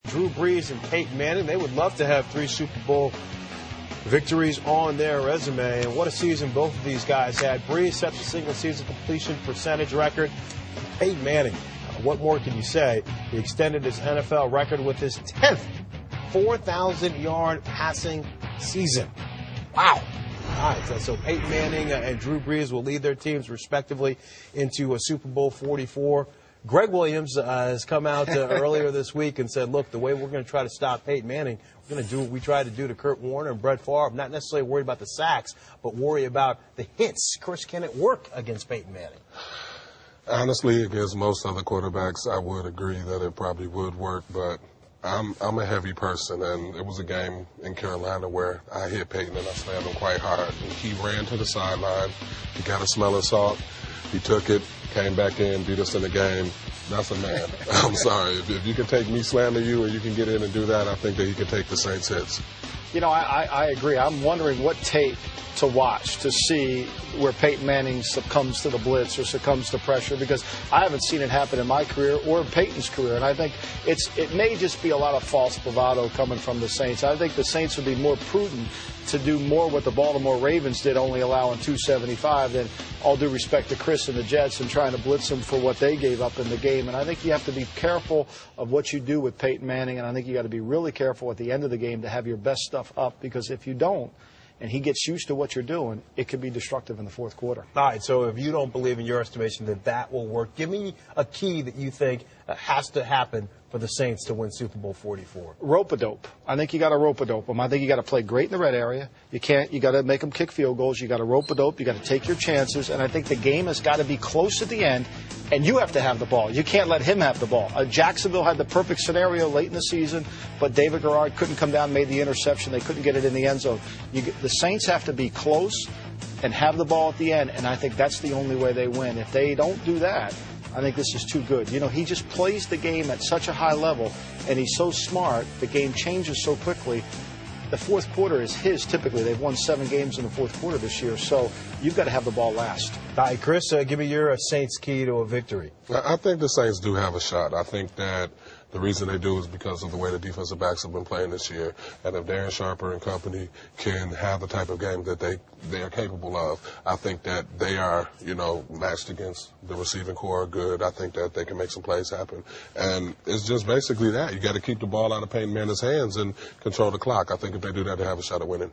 Drew Brees and Peyton Manning. They would love to have 3 Super Bowl victories on their resume, and what a season both of these guys had. Brees set the single-season completion percentage record. Peyton Manning, what more can you say? He extended his NFL record with his 10th 4,000-yard passing season. Wow. All right, so Peyton Manning and Drew Brees will lead their teams respectively into a Super Bowl 44. Greg Williams has come out earlier this week and said, look, the way we're going to try to stop Peyton Manning, we're going to do what we tried to do to Kurt Warner and Brett Favre. I'm not necessarily worried about the sacks, but worry about the hits. Chris, can it work against Peyton Manning? Honestly, against most other quarterbacks, I would agree that it probably would work, but I'm a heavy person, and it was a game in Carolina where I hit Peyton and I slammed him quite hard. And he ran to the sideline. He got a smell of salt. He took it, came back in, beat us in the game. That's a man. I'm sorry. If you can take me slamming you and you can get in and do that, I think that he can take the Saints hits. You know, I agree. I'm wondering what tape to watch to see where Peyton Manning succumbs to the blitz or succumbs to pressure, because I haven't seen it happen in my career or Peyton's career. And I think it may just be a lot of false bravado coming from the Saints. I think the Saints would be more prudent to do more what the Baltimore Ravens did, only allowing 275, than, all due respect to Chris and the Jets, and trying to blitz them for what they gave up in the game. And I think you have to be careful of what you do with Peyton Manning, and I think you got to be really careful at the end of the game to have your best stuff up, because if you don't, and he gets used to what you're doing, it could be destructive in the fourth quarter. All right, so if you don't believe in your estimation that will work, give me a key that you think has to happen for the Saints to win Super Bowl 44. Rope-a-dope. I think you got to rope-a-dope them. I think you got to play great in the red area. You got to make them kick field goals. You got to rope-a-dope. You got to take your chances. And I think the game has got to be close at the end, and you have to have the ball. You can't let him have the ball. Jacksonville had the perfect scenario late in the season, but David Garrard couldn't come down, made the interception. They couldn't get it in the end zone. The Saints have to be close and have the ball at the end, and I think that's the only way they win. If they don't do that, I think this is too good. You know, he just plays the game at such a high level, and he's so smart. The game changes so quickly. The fourth quarter is his, typically. They've won 7 games in the fourth quarter this year, so you've got to have the ball last. All right, Chris, give me your Saints key to a victory. I think the Saints do have a shot. I think that the reason they do is because of the way the defensive backs have been playing this year. And if Darren Sharper and company can have the type of game that they are capable of, I think that they are, matched against the receiving core good. I think that they can make some plays happen. And it's just basically that. You got to keep the ball out of Peyton Manning's hands and control the clock. I think if they do that, they have a shot at winning.